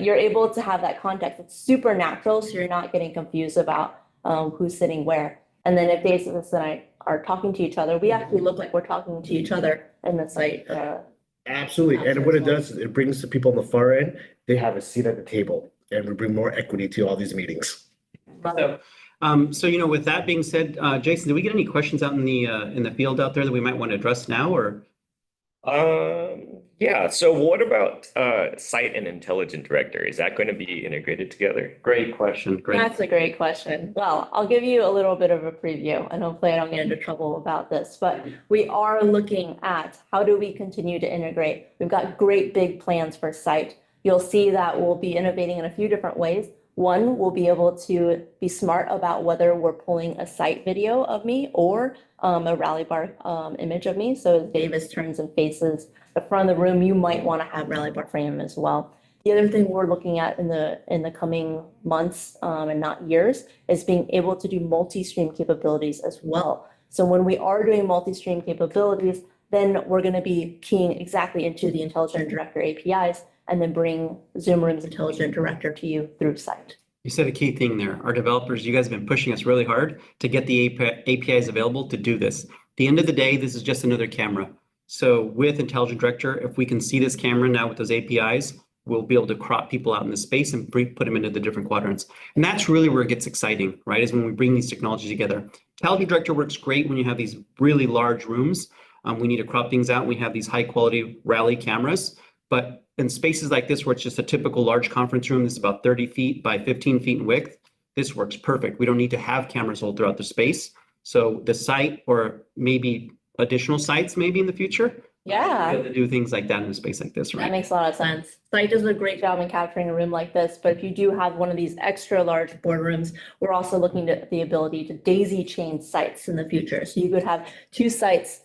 You're able to have that context. It's super natural, so you're not getting confused about who's sitting where. And then if Davis and I are talking to each other, we actually look like we're talking to each other in the Sight. Absolutely. And what it does is it brings the people on the far end, they have a seat at the table, and we bring more equity to all these meetings. So, with that being said, Jason, did we get any questions out in the field out there that we might want to address now, or? Yeah. So what about Site and Intelligent Director? Is that going to be integrated together? Great question. Great. That's a great question. Well, I'll give you a little bit of a preview, and hopefully I don't get into trouble about this, but we are looking at how do we continue to integrate. We've got great big plans for Sight. You'll see that we'll be innovating in a few different ways. One, we'll be able to be smart about whether we're pulling a Sight video of me or a Rally Bar image of me. So as Davis turns and faces the front of the room, you might want to have Rally Bar frame as well. The other thing we're looking at in the coming months and not years is being able to do multi-stream capabilities as well. So when we are doing multi-stream capabilities, then we're going to be keying exactly into the Intelligent Director APIs and then bring Zoom Rooms Intelligent Director to you through Sight. You said a key thing there. Our developers, you guys have been pushing us really hard to get the APIs available to do this. At the end of the day, this is just another camera. So with Intelligent Director, if we can see this camera now with those APIs, we'll be able to crop people out in the space and put them into the different quadrants. And that's really where it gets exciting, right? Is when we bring these technologies together. Intelligent Director works great when you have these really large rooms. We need to crop things out. We have these high quality Rally cameras, but in spaces like this, where it's just a typical large conference room that's about 30 feet by 15 feet in width, this works perfect. We don't need to have cameras all throughout the space. So the site, or maybe additional sites maybe in the future, Yeah. be able to do things like that in a space like this, That right? makes a lot of sense. Sight does a great job in capturing a room like this, but if you do have one of these extra large boardrooms, we're also looking at the ability to daisy chain sites in the future. So you could have two sites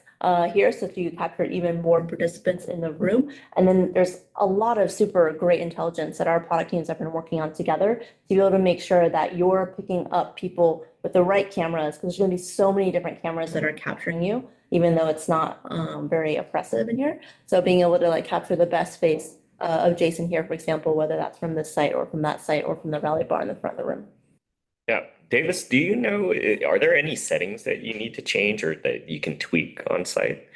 here, so that you capture even more participants in the room. And then there's a lot of super great intelligence that our product teams have been working on together to be able to make sure that you're picking up people with the right cameras, because there's going to be so many different cameras that are capturing you, even though it's not very oppressive in here. So being able to like capture the best face of Jason here, for example, whether that's from this site or from that site or from the Rally Bar in the front of the room. Yeah. Davis, do you know, are there any settings that you need to change or that you can tweak on site?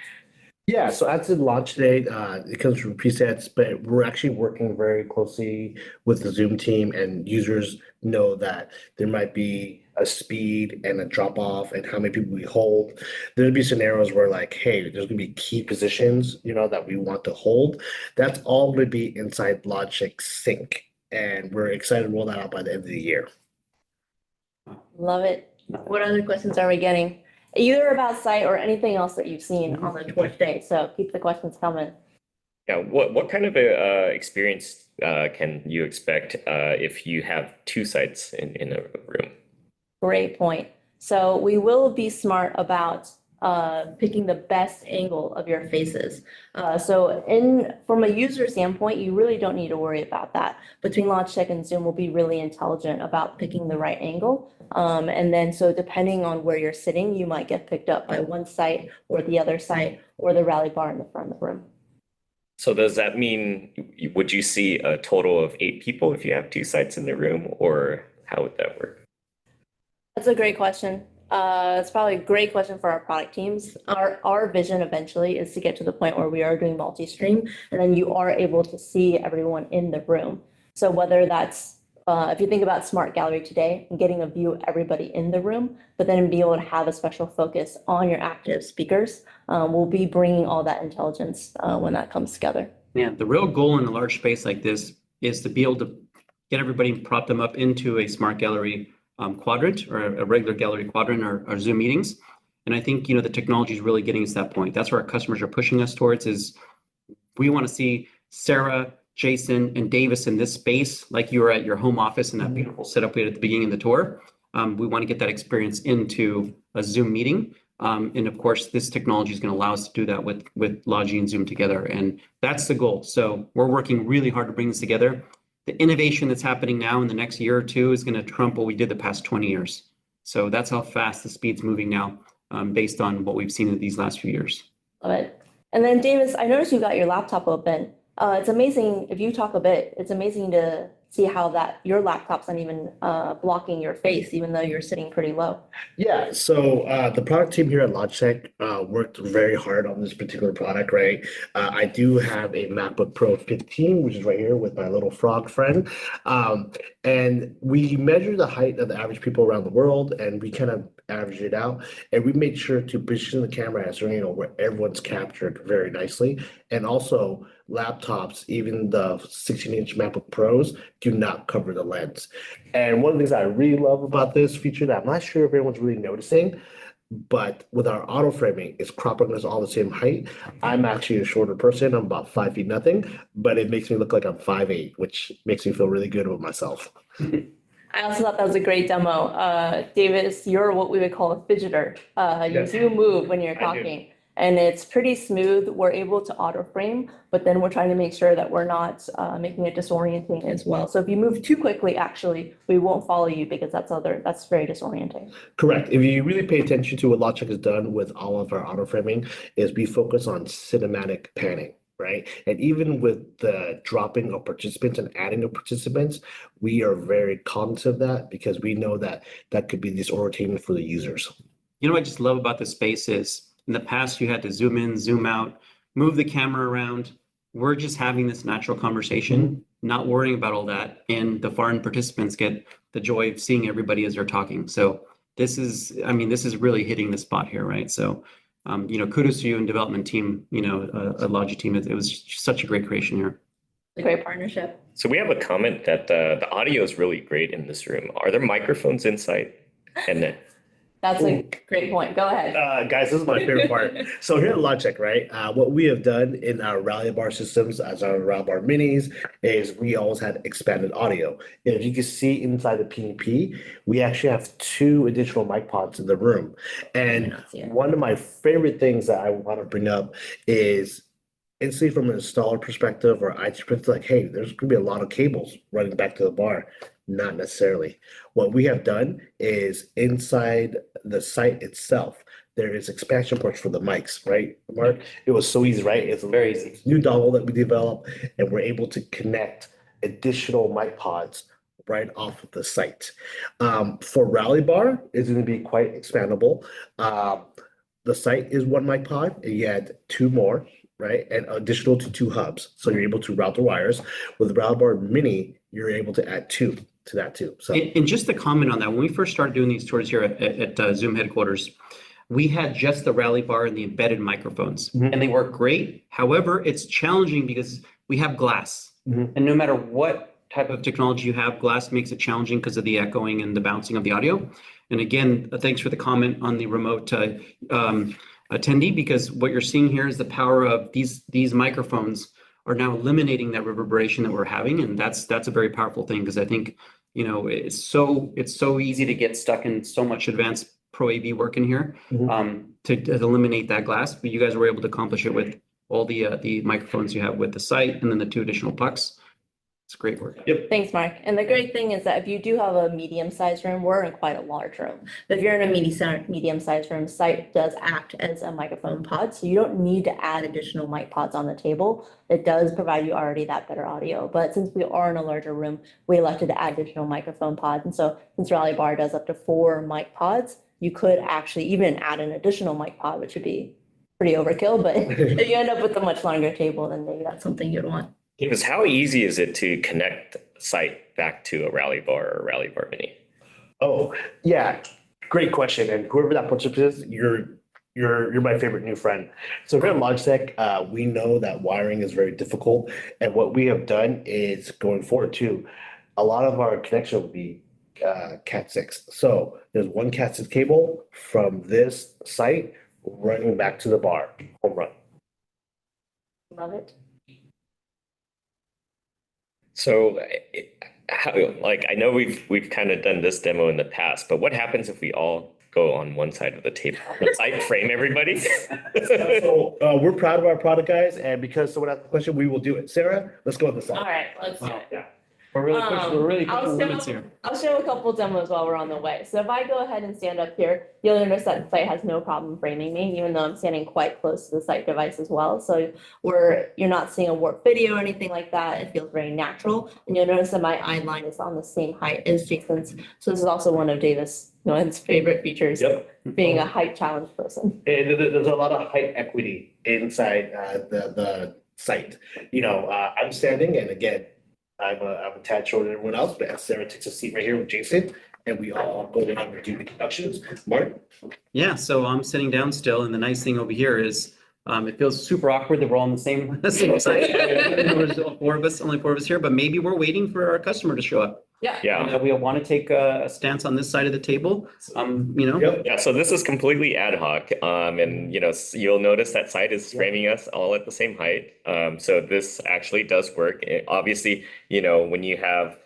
Yeah, so as of launch today, it comes from presets, but we're actually working very closely with the Zoom team, and users know that there might be a speed and a drop off and how many people we hold. There'll be scenarios where like, hey, there's gonna be key positions, that we want to hold. That's all gonna be inside Logitech Sync, and we're excited to roll that out by the end of the year. Love it. What other questions are we getting? Either about site or anything else that you've seen on the tour today. So keep the questions coming. Yeah, what kind of a experience can you expect if you have two sites in a room? Great point. So we will be smart about picking the best angle of your faces. From a user standpoint, you really don't need to worry about that. Between Logitech and Zoom, will be really intelligent about picking the right angle. And then so depending on where you're sitting, you might get picked up by one site or the other site or the Rally Bar in the front of the room. So does that mean, would you see a total of 8 people if you have two sites in the room, or how would that work? That's a great question. It's probably a great question for our product teams. Our vision eventually is to get to the point where we are doing multi-stream, and then you are able to see everyone in the room. So whether that's, if you think about Smart Gallery today, and getting a view of everybody in the room, but then be able to have a special focus on your active speakers, we'll be bringing all that intelligence when that comes together. Yeah, the real goal in a large space like this is to be able to get everybody and prop them up into a Smart Gallery quadrant, or a regular gallery quadrant, or Zoom meetings. And I think, the technology is really getting us to that point. That's where our customers are pushing us towards, is we want to see Sarah, Jason, and Davis in this space, like you were at your home office in that beautiful setup we had at the beginning of the tour. We want to get that experience into a Zoom meeting. And of course, this technology is going to allow us to do that with Logi and Zoom together. And that's the goal. So we're working really hard to bring this together. The innovation that's happening now in the next year or two is going to trump what we did the past 20 years. So that's how fast the speed's moving now, based on what we've seen in these last few years. Love it. And then Davis, I noticed you got your laptop open. It's amazing, if you talk a bit, it's amazing to see how that your laptop's not even blocking your face, even though you're sitting pretty low. Yeah, so the product team here at Logitech worked very hard on this particular product, right? I do have a MacBook Pro 15, which is right here with my little frog friend. And we measure the height of the average people around the world, and we kind of average it out. And we make sure to position the camera as where everyone's captured very nicely. And also laptops, even the 16-inch MacBook Pros, do not cover the lens. And one of the things I really love about this feature that I'm not sure if everyone's really noticing, but with our auto framing, it's cropping us all the same height. I'm actually a shorter person. I'm about 5 feet nothing, but it makes me look like I'm 5'8", which makes me feel really good with myself. I also thought that was a great demo. Davis, you're what we would call a fidgeter. You Yes. do move when you're I do. talking. And it's pretty smooth. We're able to auto frame, but then we're trying to make sure that we're not making it disorienting as well. So if you move too quickly, actually, we won't follow you because that's very disorienting. Correct. If you really pay attention to what Logitech has done with all of our auto framing, is we focus on cinematic panning, right? And even with the dropping of participants and adding of participants, we are very cognizant of that because we know that that could be disorienting for the users. You know what I just love about this space is in the past you had to zoom in, zoom out, move the camera around. We're just having this natural conversation, not worrying about all that. And the foreign participants get the joy of seeing everybody as they're talking. So this is really hitting the spot here, right? So, kudos to you and development team, a Logi team. It was such a great creation here. A great partnership. So we have a comment that the audio is really great in this room. Are there microphones inside? And That's a great point. Go ahead. Guys, this is my favorite part. So here at Logitech, right, what we have done in our Rally Bar systems as our Rally Bar Minis is we always had expanded audio. And if you can see inside the PNP, we actually have 2 additional mic pods in the room. And one of my favorite things that I want to bring up is instantly from an installer perspective or IT perspective, like, hey, there's going to be a lot of cables running back to the bar. Not necessarily. What we have done is inside the site itself, there is expansion ports for the mics, right, Mark? It was so easy, right? It's very easy. New dongle that we developed, and we're able to connect additional mic pods right off of the site. For Rally Bar, it's going to be quite expandable. The site is 1 mic pod, and you add 2 more, right? And additional to 2 hubs. So you're able to route the wires. With Rally Bar Mini, you're able to add 2 to that too. So And just to comment on that, when we first started doing these tours here at Zoom headquarters, we had just the Rally Bar and the embedded microphones, and they work great. However, it's challenging because we have glass, and no matter what type of technology you have, glass makes it challenging because of the echoing and the bouncing of the audio. And again, thanks for the comment on the remote attendee, because what you're seeing here is the power of these microphones are now eliminating that reverberation that we're having, and that's a very powerful thing because I think it's so easy to get stuck in so much advanced Pro AV work in here to eliminate that glass, but you guys were able to accomplish it with all the microphones you have with the site and then the 2 additional pucks. It's great work. Yep. Thanks, Mark. And the great thing is that if you do have a medium-sized room, we're in quite a large room. But if you're in a medium-sized room, site does act as a microphone pod, so you don't need to add additional mic pods on the table. It does provide you already that better audio. But since we are in a larger room, we elected to add additional microphone pods. And so since Rally Bar does up to 4 mic pods, you could actually even add an additional mic pod, which would be pretty overkill. But if you end up with a much longer table, then maybe that's something you'd want. Davis, how easy is it to connect site back to a Rally Bar or a Rally Bar Mini? Oh, yeah, great question. And whoever that participant is, you're my favorite new friend. So here at Logitech, we know that wiring is very difficult. And what we have done is going forward too, a lot of our connection will be Cat6. So there's 1 Cat6 cable from this site running back to the bar, home run. Love it. So, I know we've kind of done this demo in the past, but what happens if we all go on one side of the table. The side frame everybody. So we're proud of our product, guys, and because someone asked the question, we will do it. Sarah, let's go on the side. All right, let's do it. Yeah. We're really pushing I'll limits show, here. I'll show a couple demos while we're on the way. So if I go ahead and stand up here, you'll notice that the site has no problem framing me, even though I'm standing quite close to the site device as well. So you're not seeing a warp video or anything like that. It feels very natural. And you'll notice that my eye line is on the same height as Jason's. So this is also one of Davis, his favorite features, being a height challenged person. And there's a lot of height equity inside the site. I'm standing, and again, I'm a tad shorter than everyone else, but Sarah takes a seat right here with Jason, and we all go down and do the introductions. Mark? Yeah, so I'm sitting down still, and the nice thing over here is it feels super awkward that we're all on the same site. There's only four of us here, but maybe we're waiting for our customer to show up. Yeah. We want to take a stance on this side of the table. Yep. Yeah, so this is completely ad hoc, and you'll notice that site is framing us all at the same height. So this actually does work. Obviously, when you have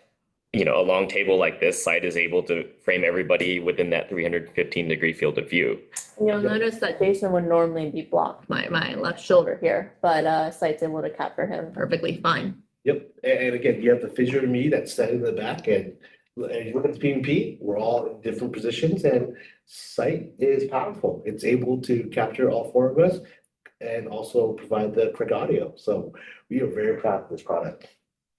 a long table like this, site is able to frame everybody within that 315-degree field of view. You'll notice that Jason would normally be blocked by my left shoulder here, but site's able to capture him perfectly fine. Yep, and again, you have the fissure me that's standing in the back, and you look at the PNP, we're all in different positions, and site is powerful. It's able to capture all four of us and also provide the correct audio. So we are very proud of this product.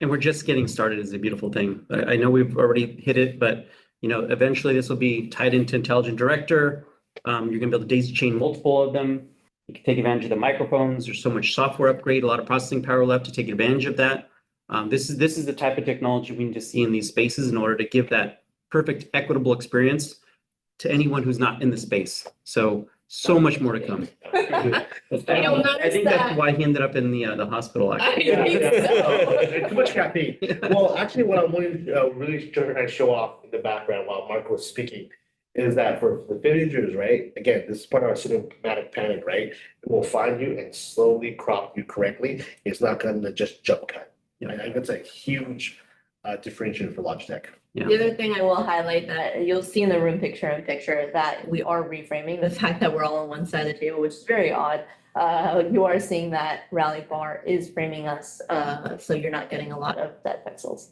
And we're just getting started is a beautiful thing. I know we've already hit it, but eventually this will be tied into Intelligent Director. You're gonna be able to daisy chain multiple of them. You can take advantage of the microphones. There's so much software upgrade, a lot of processing power left to take advantage of that. This is the type of technology we need to see in these spaces in order to give that perfect equitable experience to anyone who's not in the space. So much more to come. I think that's why he ended up in the hospital. Actually. Too much caffeine. Well, actually, what I'm going to really try to show off in the background while Mark was speaking is that for the villagers, right? Again, this is part of our cinematic panic, right? It will find you and slowly crop you correctly. It's not going to just jump cut. I think that's a huge differentiator for Logitech. Yeah. The other thing I will highlight that you'll see in the room picture that we are reframing the fact that we're all on one side of the table, which is very odd. You are seeing that Rally Bar is framing us, so you're not getting a lot of dead pixels.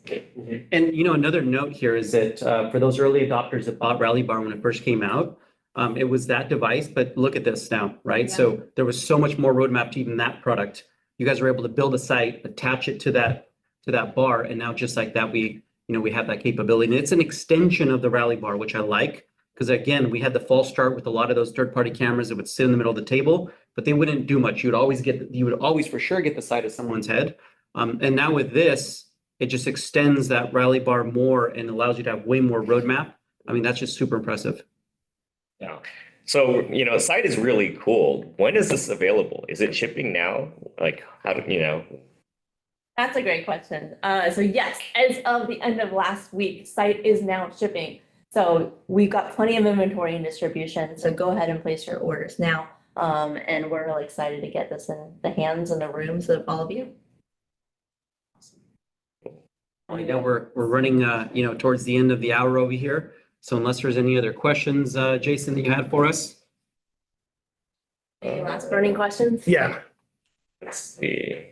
And another note here is that for those early adopters that bought Rally Bar when it first came out, it was that device, but look at this now, right? Yeah. So there was so much more roadmap to even that product. You guys were able to build a site, attach it to that bar, and now just like that, we have that capability. And it's an extension of the Rally Bar, which I like, because again, we had the false start with a lot of those third-party cameras that would sit in the middle of the table, but they wouldn't do much. You would always for sure get the side of someone's head. And now with this, it just extends that Rally Bar more and allows you to have way more roadmap. I mean, that's just super impressive. Yeah. So, site is really cool. When is this available? Is it shipping now? Like, how do That's a great question. So yes, as of the end of last week, site is now shipping. So we've got plenty of inventory and distribution. So go ahead and place your orders now. And we're really excited to get this in the hands and the rooms of all of you. I know we're running towards the end of the hour over here. So unless there's any other questions, Jason, that you had for us? Any last burning questions? Yeah. Let's see.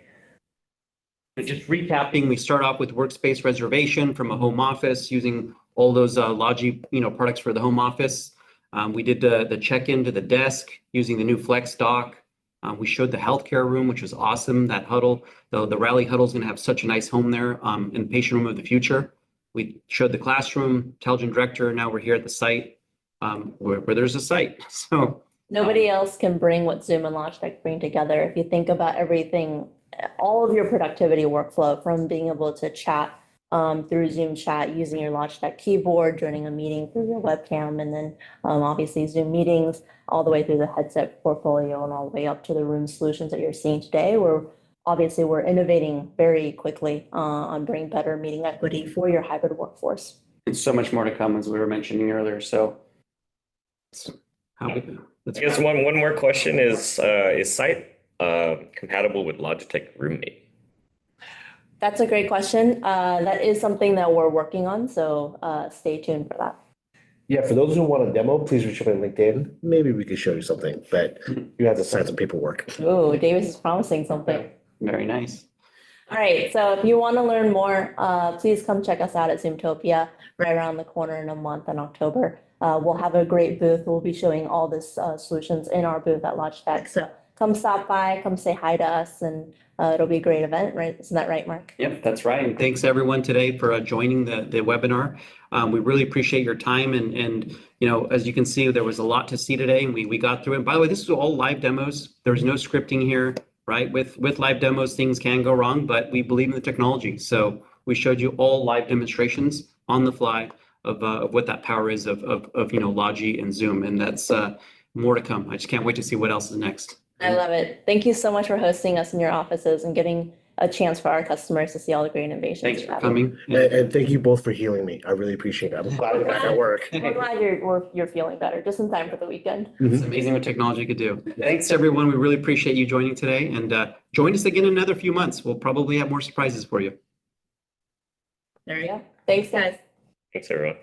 And just recapping, we start off with workspace reservation from a home office using all those Logi products for the home office. We did the check-in to the desk using the new Flex dock. We showed the healthcare room, which was awesome. That huddle, the Rally huddle is going to have such a nice home there in the patient room of the future. We showed the classroom, Intelligent Director. Now we're here at the site where there's a site. So Nobody else can bring what Zoom and Logitech bring together. If you think about everything, all of your productivity workflow, from being able to chat through Zoom chat using your Logitech keyboard, joining a meeting through your webcam, and then obviously Zoom meetings, all the way through the headset portfolio and all the way up to the room solutions that you're seeing today. We're innovating very quickly on bringing better meeting equity for your hybrid workforce. and so much more to come, as we were mentioning earlier. So I guess one more question is site compatible with Logitech Roommate? That's a great question. That is something that we're working on, so stay tuned for that. Yeah, for those who want a demo, please reach out on LinkedIn. Maybe we could show you something, but you have to sign some paperwork. Oh, Davis is promising something. Very nice. All right, so if you want to learn more, please come check us out at Zoomtopia right around the corner in a month in October. We'll have a great booth. We'll be showing all this solutions in our booth at Logitech. So come stop by, come say hi to us, and it'll be a great event, right? Isn't that right, Mark? Yep, that's right. And thanks everyone today for joining the webinar. We really appreciate your time and as you can see, there was a lot to see today and we got through it. And by the way, this is all live demos. There's no scripting here, right? With live demos, things can go wrong, but we believe in the technology. So we showed you all live demonstrations on the fly of what that power is of Logi and Zoom, and that's more to come. I just can't wait to see what else is next. I love it. Thank you so much for hosting us in your offices and getting a chance for our customers to see all the great innovations. Thanks you for have. coming. And thank you both for healing me. I really appreciate it. I'm glad I'm back at work. I'm glad you're feeling better just in time for the weekend. It's amazing what technology could do. Thanks, everyone. We really appreciate you joining today, and join us again in another few months. We'll probably have more surprises for you. There you go. Thanks, guys. Thanks, everyone.